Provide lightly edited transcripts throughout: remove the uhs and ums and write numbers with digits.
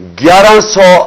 1100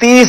30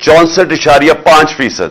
64.5%।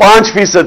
5%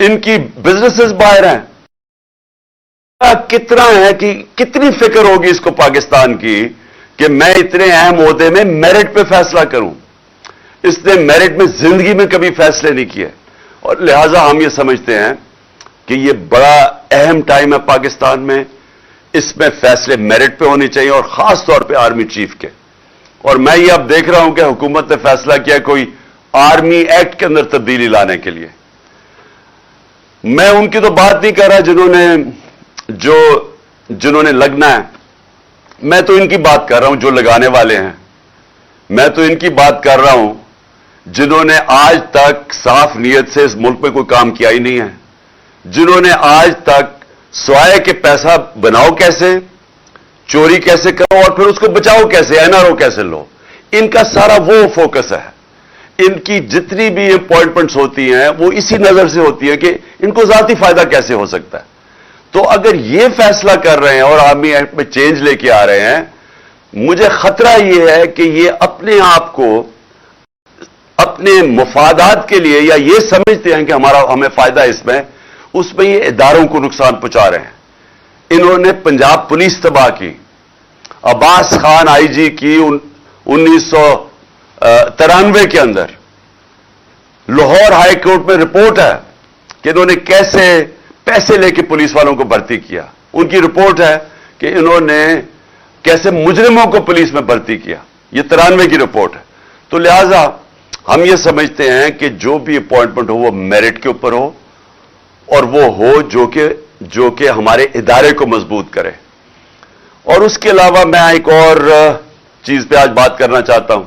ان کی بزنسز باہر ہیں. کتنا ہے کہ کتنی فکر ہوگی اس کو پاکستان کی کہ میں اتنے اہم عہدے میں میرٹ پہ فیصلہ کروں. اس نے میرٹ میں زندگی میں کبھی فیصلے نہیں کیے, اور لہذا ہم یہ سمجھتے ہیں کہ یہ بڑا اہم ٹائم ہے پاکستان میں. اس میں فیصلے میرٹ پہ ہونے چاہیے, اور خاص طور پہ آرمی چیف کے. اور میں یہ اب دیکھ رہا ہوں کہ حکومت نے فیصلہ کیا کوئی آرمی ایکٹ کے اندر تبدیلی لانے کے لیے. میں ان کی تو بات نہیں کر رہا جنہوں نے لگنا ہے. میں تو ان کی بات کر رہا ہوں جو لگانے والے ہیں. میں تو ان کی بات کر رہا ہوں جنہوں نے آج تک صاف نیت سے اس ملک میں کوئی کام کیا ہی نہیں ہے, جنہوں نے آج تک سوائے کہ پیسہ بناؤ کیسے, چوری کیسے کرو, اور پھر اس کو بچاؤ کیسے, NRO کیسے لو, ان کا سارا وہ فوکس ہے. ان کی جتنی بھی اپوائنٹمنٹس ہوتی ہیں وہ اسی نظر سے ہوتی ہیں کہ ان کو ذاتی فائدہ کیسے ہو سکتا ہے. تو اگر یہ فیصلہ کر رہے ہیں اور آرمی ایکٹ میں چینج لے کے آ رہے ہیں, مجھے خطرہ یہ ہے کہ یہ اپنے آپ کو اپنے مفادات کے لیے, یا یہ سمجھتے ہیں کہ ہمیں فائدہ اس میں یہ اداروں کو نقصان پہنچا رہے ہیں. انہوں نے پنجاب پولیس تباہ کی, عباس خان IG کی 1993 کے اندر. لاہور ہائی کورٹ میں رپورٹ ہے کہ انہوں نے کیسے پیسے لے کے پولیس والوں کو بھرتی کیا. ان کی رپورٹ ہے کہ انہوں نے کیسے مجرموں کو پولیس میں بھرتی کیا. یہ 93 کی رپورٹ ہے. تو لہذا ہم یہ سمجھتے ہیں کہ جو بھی اپوائنٹمنٹ ہو وہ میرٹ کے اوپر ہو, اور وہ ہو جو کہ ہمارے ادارے کو مضبوط کرے. اور اس کے علاوہ میں ایک اور چیز پہ آج بات کرنا چاہتا ہوں.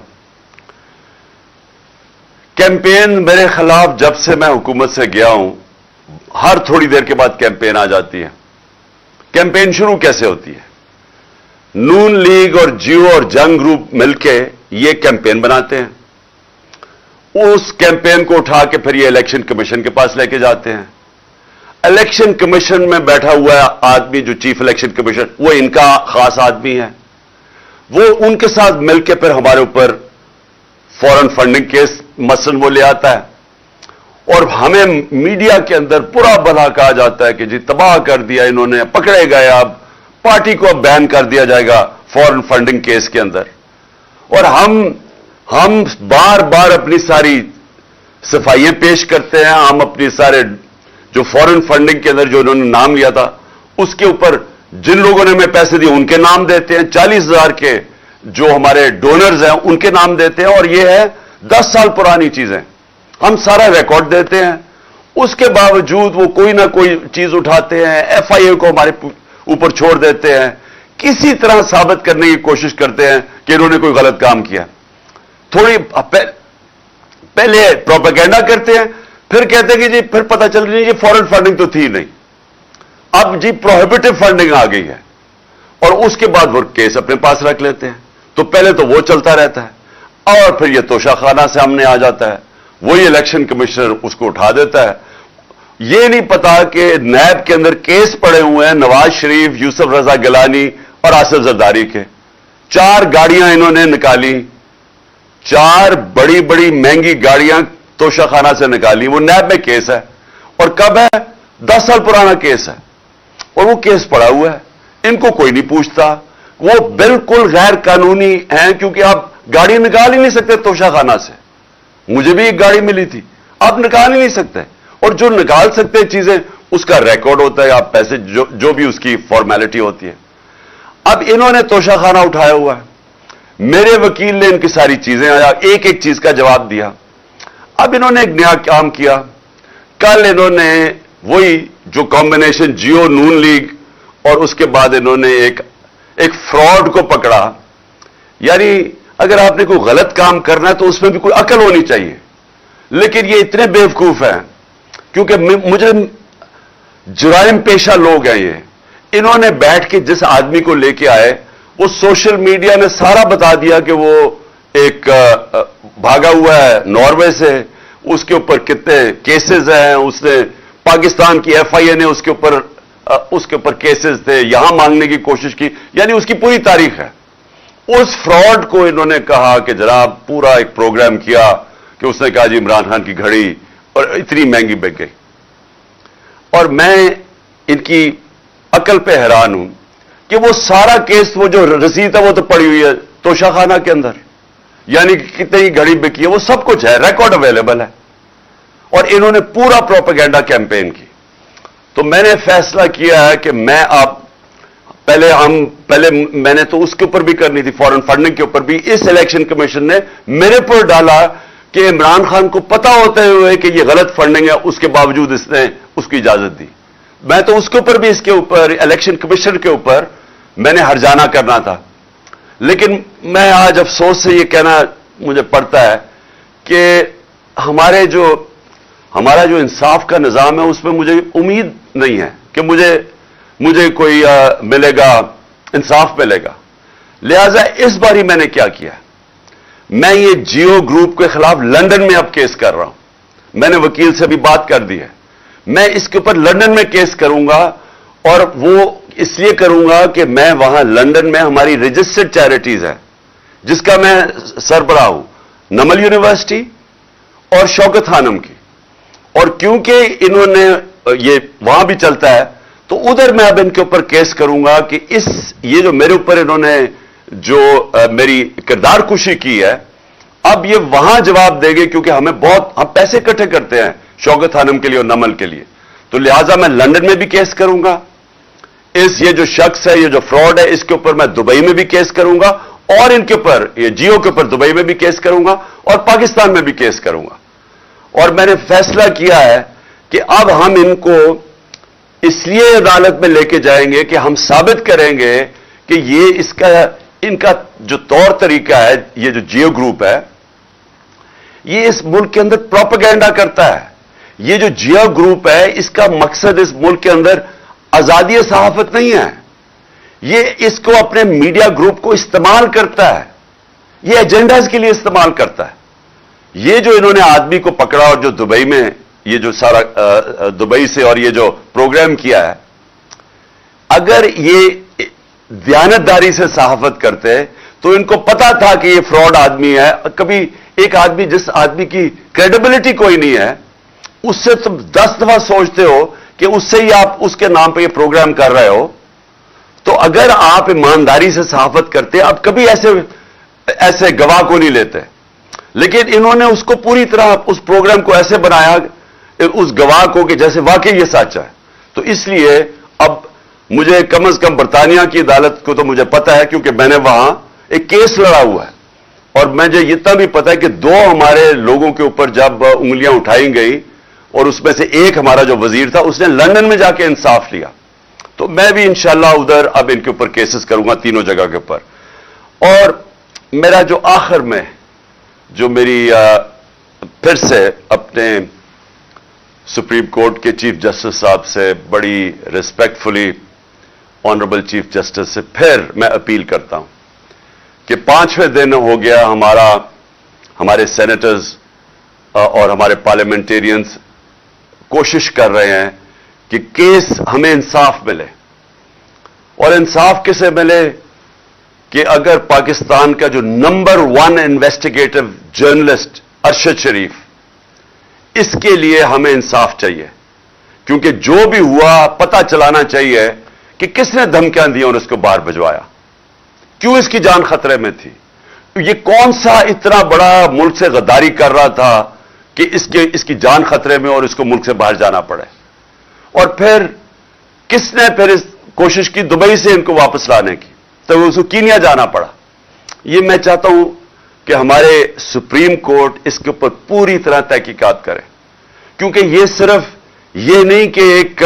کیمپین میرے خلاف جب سے میں حکومت سے گیا ہوں, ہر تھوڑی دیر کے بعد کیمپین آ جاتی ہے. کیمپین شروع کیسے ہوتی ہے؟ نون لیگ اور جیو اور جنگ گروپ مل کے یہ کیمپین بناتے ہیں. اس کیمپین کو اٹھا کے پھر یہ الیکشن کمیشن کے پاس لے کے جاتے ہیں. الیکشن کمیشن میں بیٹھا ہوا آدمی جو چیف الیکشن کمیشن, وہ ان کا خاص آدمی ہے. وہ ان کے ساتھ مل کے پھر ہمارے اوپر فورن فنڈنگ کیس مثلاً وہ لے آتا ہے, اور ہمیں میڈیا کے اندر برا بھلا کہا جاتا ہے کہ جی تباہ کر دیا انہوں نے, پکڑے گئے, اب پارٹی کو اب بین کر دیا جائے گا فورن فنڈنگ کیس کے اندر. اور ہم بار بار اپنی ساری صفائیاں پیش کرتے ہیں. ہم اپنی سارے جو فورن فنڈنگ کے اندر جو انہوں نے نام لیا تھا اس کے اوپر جن لوگوں نے ہمیں پیسے دیے ان کے نام دیتے ہیں. 40,000 کے جو ہمارے ڈونرز ہیں ان کے نام دیتے ہیں, اور یہ ہے 10 سال پرانی چیزیں. ہم سارا ریکارڈ دیتے ہیں. اس کے باوجود وہ کوئی نہ کوئی چیز اٹھاتے ہیں, FIA کو ہمارے اوپر چھوڑ دیتے ہیں, کسی طرح ثابت کرنے کی کوشش کرتے ہیں کہ انہوں نے کوئی غلط کام کیا. تھوڑی پہلے پروپیگنڈا کرتے ہیں, پھر کہتے ہیں کہ جی پھر پتہ چل رہی ہے کہ فورن فنڈنگ تو تھی نہیں, اب جی پروہیبٹیو فنڈنگ آ گئی ہے, اور اس کے بعد وہ کیس اپنے پاس رکھ لیتے ہیں. تو پہلے تو وہ چلتا رہتا ہے, اور پھر یہ توشہ خانہ سامنے آ جاتا ہے, وہی الیکشن کمشنر اس کو اٹھا دیتا ہے. یہ نہیں پتا کہ نیب کے اندر کیس پڑے ہوئے ہیں نواز شریف, یوسف رضا گیلانی اور آصف زرداری کے. 4 گاڑیاں انہوں نے نکالی, 4 بڑی بڑی مہنگی گاڑیاں توشہ خانہ سے نکالی. وہ نیب میں کیس ہے, اور کب ہے؟ 10 سال پرانا کیس ہے, اور وہ کیس پڑا ہوا ہے. ان کو کوئی نہیں پوچھتا. وہ بالکل غیر قانونی ہیں, کیونکہ آپ گاڑی نکال ہی نہیں سکتے توشہ خانہ سے. مجھے بھی ایک گاڑی ملی تھی, آپ نکال ہی نہیں سکتے. اور جو نکال سکتے چیزیں اس کا ریکارڈ ہوتا ہے, آپ پیسے جو بھی اس کی فارمیلٹی ہوتی ہے. اب انہوں نے توشہ خانہ اٹھایا ہوا ہے. میرے وکیل نے ان کی ساری چیزیں آیا, ایک ایک چیز کا جواب دیا. اب انہوں نے ایک نیا کام کیا. کل انہوں نے وہی جو کمبینیشن جیو نون لیگ, اور اس کے بعد انہوں نے ایک فراڈ کو پکڑا. یعنی اگر آپ نے کوئی غلط کام کرنا ہے تو اس میں بھی کوئی عقل ہونی چاہیے. لیکن یہ اتنے بیوقوف ہیں, کیونکہ مجھے جرائم پیشہ لوگ ہیں یہ. انہوں نے بیٹھ کے جس آدمی کو لے کے آئے, وہ سوشل میڈیا نے سارا بتا دیا کہ وہ ایک بھاگا ہوا ہے ناروے سے, اس کے اوپر کتنے کیسز ہیں, اس نے پاکستان کی FIA نے اس کے اوپر کیسز تھے, یہاں مانگنے کی کوشش کی. یعنی اس کی پوری تاریخ ہے. اس فراڈ کو انہوں نے کہا کہ جناب پورا ایک پروگرام کیا کہ اس نے کہا جی عمران خان کی گھڑی اور اتنی مہنگی بک گئی. اور میں ان کی عقل پہ حیران ہوں کہ وہ سارا کیس، وہ جو رسید ہے وہ تو پڑی ہوئی ہے توشہ خانہ کے اندر، یعنی کتنی گھڑی بکی ہے، وہ سب کچھ ہے، ریکارڈ اویلیبل ہے، اور انہوں نے پورا پروپیگنڈا کیمپین کی. تو میں نے فیصلہ کیا ہے کہ میں پہلے میں نے تو اس کے اوپر بھی کرنی تھی، فورن فنڈنگ کے اوپر بھی. اس الیکشن کمیشن نے میرے پر ڈالا کہ عمران خان کو پتا ہوتے ہوئے کہ یہ غلط فنڈنگ ہے، اس کے باوجود اس نے اس کی اجازت دی. میں تو اس کے اوپر بھی، اس کے اوپر الیکشن کمیشن کے اوپر میں نے ہرجانہ کرنا تھا. لیکن میں آج افسوس سے یہ کہنا مجھے پڑتا ہے کہ ہمارا جو انصاف کا نظام ہے اس میں مجھے امید نہیں ہے کہ مجھے کوئی ملے گا، انصاف ملے گا. لہذا اس باری میں نے کیا کیا، میں یہ جیو گروپ کے خلاف لندن میں اب کیس کر رہا ہوں. میں نے وکیل سے بھی بات کر دی ہے. میں اس کے اوپر لندن میں کیس کروں گا، اور وہ اس لیے کروں گا کہ میں وہاں لندن میں ہماری رجسٹرڈ چیریٹیز ہے جس کا میں سربراہ ہوں، نمل یونیورسٹی اور شوکت خانم کی، اور کیونکہ انہوں نے یہ وہاں بھی چلتا ہے تو ادھر میں اب ان کے اوپر کیس کروں گا کہ یہ جو میرے اوپر انہوں نے جو میری کردار کشی کی ہے، اب یہ وہاں جواب دے گے، کیونکہ ہم پیسے اکٹھے کرتے ہیں شوکت خانم کے لیے اور نمل کے لیے. تو لہذا میں لندن میں بھی کیس کروں گا. یہ جو شخص ہے، یہ جو فراڈ ہے، اس کے اوپر میں دبئی میں بھی کیس کروں گا، اور ان کے اوپر، یہ جیو کے اوپر دبئی میں بھی کیس کروں گا اور پاکستان میں بھی کیس کروں گا. اور میں نے فیصلہ کیا ہے کہ اب ہم ان کو اس لیے عدالت میں لے کے جائیں گے کہ ہم ثابت کریں گے کہ ان کا جو طور طریقہ ہے، یہ جو جیو گروپ ہے، یہ اس ملک کے اندر پروپیگنڈا کرتا ہے. یہ جو جیو گروپ ہے، اس کا مقصد اس ملک کے اندر آزادی صحافت نہیں ہے. یہ اس کو اپنے میڈیا گروپ کو استعمال کرتا ہے، یہ ایجنڈاز کے لیے استعمال کرتا ہے. یہ جو انہوں نے آدمی کو پکڑا اور جو دبئی میں یہ جو سارا دبئی سے اور یہ جو پروگرام کیا ہے، اگر یہ دیانتداری سے صحافت کرتے تو ان کو پتا تھا کہ یہ فراڈ آدمی ہے. کبھی ایک آدمی، جس آدمی کی کریڈیبلٹی کوئی نہیں ہے، اس سے تم 10 دفعہ سوچتے ہو کہ اس سے ہی آپ اس کے نام پہ یہ پروگرام کر رہے ہو. تو اگر آپ ایمانداری سے صحافت کرتے، اب کبھی ایسے گواہ کو نہیں لیتے. لیکن انہوں نے اس کو پوری طرح اس پروگرام کو ایسے بنایا اس گواہ کو کہ جیسے واقعی یہ سچ ہے. تو اس لیے اب مجھے کم از کم برطانیہ کی عدالت کو تو مجھے پتا ہے، کیونکہ میں نے وہاں ایک کیس لڑا ہوا ہے، اور مجھے اتنا بھی پتا ہے کہ 2 ہمارے لوگوں کے اوپر جب انگلیاں اٹھائی گئی، اور اس میں سے ایک ہمارا جو وزیر تھا اس نے لندن میں جا کے انصاف لیا. تو میں بھی انشاءاللہ ادھر اب ان کے اوپر کیسز کروں گا، تینوں جگہ کے اوپر. اور میرا جو آخر میں جو میری پھر سے اپنے سپریم کورٹ کے چیف جسٹس صاحب سے بڑی ریسپیکٹفلی، آنریبل چیف جسٹس سے پھر میں اپیل کرتا ہوں کہ 5ویں دن ہو گیا ہمارے سینیٹرز اور ہمارے پارلیمنٹیرینز کوشش کر رہے ہیں کہ کیس ہمیں انصاف ملے. اور انصاف کسے ملے کہ اگر پاکستان کا جو نمبر 1 انویسٹیگیٹو جرنلسٹ ارشد شریف، اس کے لیے ہمیں انصاف چاہیے، کیونکہ جو بھی ہوا پتہ چلانا چاہیے کہ کس نے دھمکیاں دی اور اس کو باہر بھجوایا، کیوں اس کی جان خطرے میں تھی، یہ کون سا اتنا بڑا ملک سے غداری کر رہا تھا کہ اس کی جان خطرے میں اور اس کو ملک سے باہر جانا پڑے. اور پھر کس نے پھر اس کوشش کی دبئی سے ان کو واپس لانے کی، تو اس کو کینیا جانا پڑا. یہ میں چاہتا ہوں کہ ہمارے سپریم کورٹ اس کے اوپر پوری طرح تحقیقات کرے، کیونکہ یہ صرف یہ نہیں کہ ایک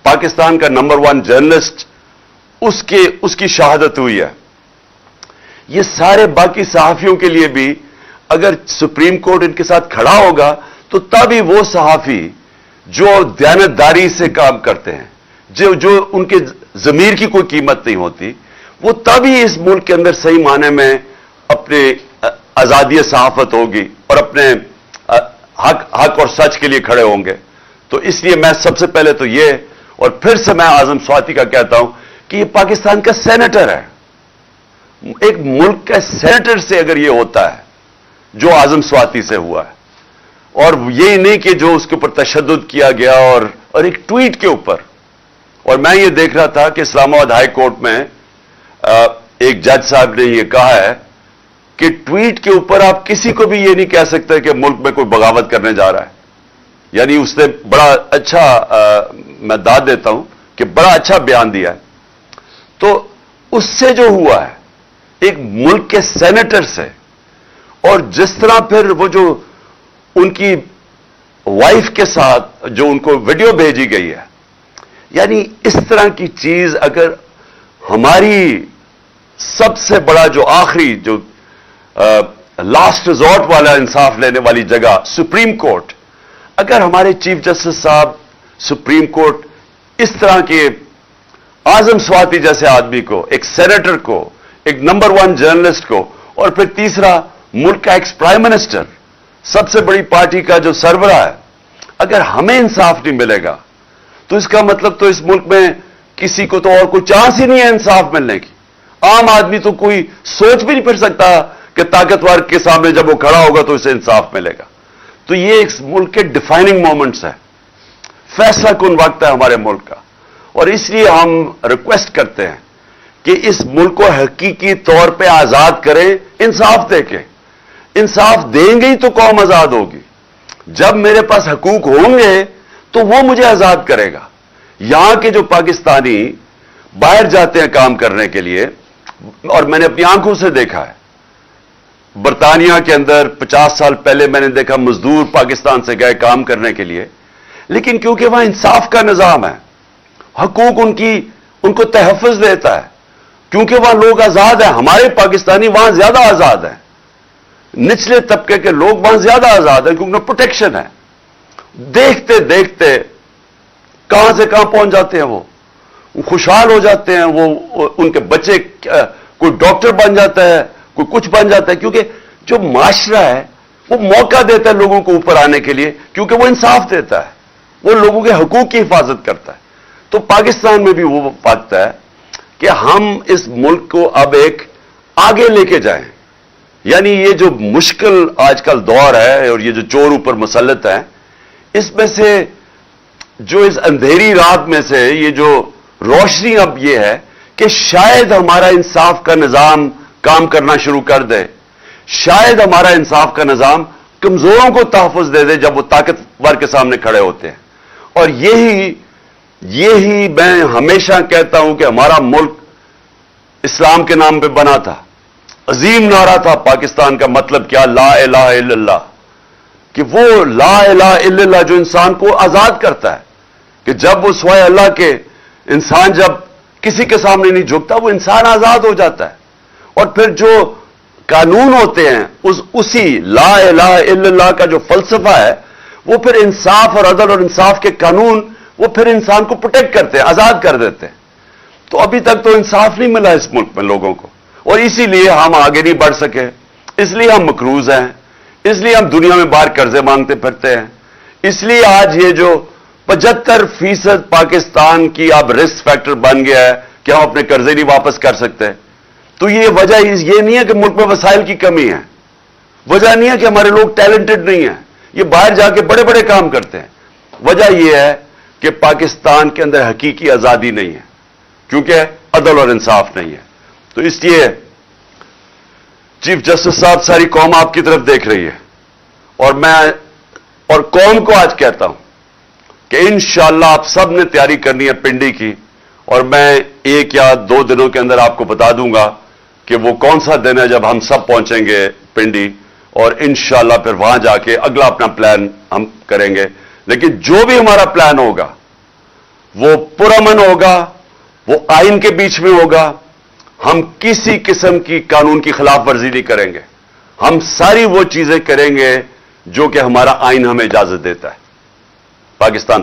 پاکستان کا نمبر 1 جرنلسٹ اس کی شہادت ہوئی ہے، یہ سارے باقی صحافیوں کے لیے بھی اگر سپریم کورٹ ان کے ساتھ کھڑا ہوگا تو تب ہی وہ صحافی جو دیانتداری سے کام کرتے ہیں، جو ان کے ضمیر کی کوئی قیمت نہیں ہوتی، وہ تب ہی اس ملک کے اندر صحیح معنی میں اپنے آزادی صحافت ہوگی اور اپنے حق اور سچ کے لیے کھڑے ہوں گے. تو اس لیے میں سب سے پہلے تو یہ، اور پھر سے میں اعظم سواتی کا کہتا ہوں کہ یہ پاکستان کا سینیٹر ہے. ایک ملک کا سینیٹر سے اگر یہ ہوتا ہے جو اعظم سواتی سے ہوا ہے، اور یہی نہیں کہ جو اس کے اوپر تشدد کیا گیا اور ایک ٹویٹ کے اوپر. اور میں یہ دیکھ رہا تھا کہ اسلام آباد ہائی کورٹ میں ایک جج صاحب نے یہ کہا ہے کہ ٹویٹ کے اوپر آپ کسی کو بھی یہ نہیں کہہ سکتے کہ ملک میں کوئی بغاوت کرنے جا رہا ہے. یعنی اس نے بڑا اچھا میں داد دیتا ہوں کہ بڑا اچھا بیان دیا ہے. تو اس سے جو ہوا ہے ایک ملک کے سینیٹر سے, اور جس طرح پھر وہ جو ان کی وائف کے ساتھ جو ان کو ویڈیو بھیجی گئی ہے, یعنی اس طرح کی چیز اگر ہماری سب سے بڑا جو آخری جو لاسٹ ریزورٹ والا انصاف لینے والی جگہ سپریم کورٹ, اگر ہمارے چیف جسٹس صاحب سپریم کورٹ اس طرح کے اعظم سواتی جیسے آدمی کو, ایک سینیٹر کو, ایک نمبر 1 جرنلسٹ کو, اور پھر تیسرا ملک کا ایکس پرائم منسٹر, سب سے بڑی پارٹی کا جو سربراہ ہے, اگر ہمیں انصاف نہیں ملے گا تو اس کا مطلب تو اس ملک میں کسی کو تو اور کوئی چانس ہی نہیں ہے انصاف ملنے کی. عام آدمی تو کوئی سوچ بھی نہیں پھر سکتا کہ طاقتور کے سامنے جب وہ کھڑا ہوگا تو اسے انصاف ملے گا. تو یہ ایک ملک کے ڈیفائننگ مومنٹس ہیں, فیصلہ کن وقت ہے ہمارے ملک کا. اور اس لیے ہم ریکویسٹ کرتے ہیں کہ اس ملک کو حقیقی طور پہ آزاد کریں, انصاف دے کے. انصاف دیں گے ہی تو قوم آزاد ہوگی. جب میرے پاس حقوق ہوں گے تو وہ مجھے آزاد کرے گا. یہاں کے جو پاکستانی باہر جاتے ہیں کام کرنے کے لیے, اور میں نے اپنی آنکھوں سے دیکھا ہے, برطانیہ کے اندر 50 سال پہلے میں نے دیکھا مزدور پاکستان سے گئے کام کرنے کے لیے, لیکن کیونکہ وہاں انصاف کا نظام ہے, حقوق ان کو تحفظ دیتا ہے, کیونکہ وہاں لوگ آزاد ہیں. ہمارے پاکستانی وہاں زیادہ آزاد ہیں, نچلے طبقے کے لوگ وہاں زیادہ آزاد ہیں کیونکہ پروٹیکشن ہے. دیکھتے دیکھتے کہاں سے کہاں پہنچ جاتے ہیں, وہ خوشحال ہو جاتے ہیں, وہ ان کے بچے کوئی ڈاکٹر بن جاتا ہے, کوئی کچھ بن جاتا ہے, کیونکہ جو معاشرہ ہے وہ موقع دیتا ہے لوگوں کو اوپر آنے کے لیے, کیونکہ وہ انصاف دیتا ہے, وہ لوگوں کے حقوق کی حفاظت کرتا ہے. تو پاکستان میں بھی وہ وقت ہے کہ ہم اس ملک کو اب ایک آگے لے کے جائیں. یعنی یہ جو مشکل آج کل دور ہے اور یہ جو چور اوپر مسلط ہے, اس میں سے جو اس اندھیری رات میں سے یہ جو روشنی اب یہ ہے کہ شاید ہمارا انصاف کا نظام کام کرنا شروع کر دے, شاید ہمارا انصاف کا نظام کمزوروں کو تحفظ دے دے جب وہ طاقتور کے سامنے کھڑے ہوتے ہیں. اور یہی میں ہمیشہ کہتا ہوں کہ ہمارا ملک اسلام کے نام پہ بنا تھا. عظیم نعرہ تھا پاکستان کا, مطلب کیا, لا الہ الا اللہ, کہ وہ لا الہ الا اللہ جو انسان کو آزاد کرتا ہے, کہ جب وہ سوائے اللہ کے انسان جب کسی کے سامنے نہیں جھکتا وہ انسان آزاد ہو جاتا ہے. اور پھر جو قانون ہوتے ہیں اسی لا الہ الا اللہ کا جو فلسفہ ہے وہ پھر انصاف اور عدل اور انصاف کے قانون وہ پھر انسان کو پروٹیکٹ کرتے ہیں, آزاد کر دیتے ہیں. تو ابھی تک تو انصاف نہیں ملا اس ملک میں لوگوں کو, اور اسی لیے ہم آگے نہیں بڑھ سکے, اس لیے ہم مقروض ہیں, اس لیے ہم دنیا میں باہر قرضے مانگتے پھرتے ہیں. اس لیے آج یہ جو 75% پاکستان کی اب رسک فیکٹر بن گیا ہے کہ ہم اپنے قرضے نہیں واپس کر سکتے. تو یہ وجہ یہ نہیں ہے کہ ملک میں وسائل کی کمی ہے, وجہ نہیں ہے کہ ہمارے لوگ ٹیلنٹڈ نہیں ہیں, یہ باہر جا کے بڑے بڑے کام کرتے ہیں. وجہ یہ ہے کہ پاکستان کے اندر حقیقی آزادی نہیں ہے, کیونکہ عدل اور انصاف نہیں ہے. تو اس لیے چیف جسٹس صاحب ساری قوم آپ کی طرف دیکھ رہی ہے, اور میں اور قوم کو آج کہتا ہوں کہ انشاءاللہ آپ سب نے تیاری کرنی ہے پنڈی کی, اور میں 1 یا 2 دنوں کے اندر آپ کو بتا دوں گا کہ وہ کون سا دن ہے جب ہم سب پہنچیں گے پنڈی, اور انشاءاللہ پھر وہاں جا کے اگلا اپنا پلان ہم کریں گے. لیکن جو بھی ہمارا پلان ہوگا وہ پرامن ہوگا, وہ آئین کے بیچ میں ہوگا, ہم کسی قسم کی قانون کی خلاف ورزی نہیں کریں گے, ہم ساری وہ چیزیں کریں گے جو کہ ہمارا آئین ہمیں اجازت دیتا ہے. پاکستان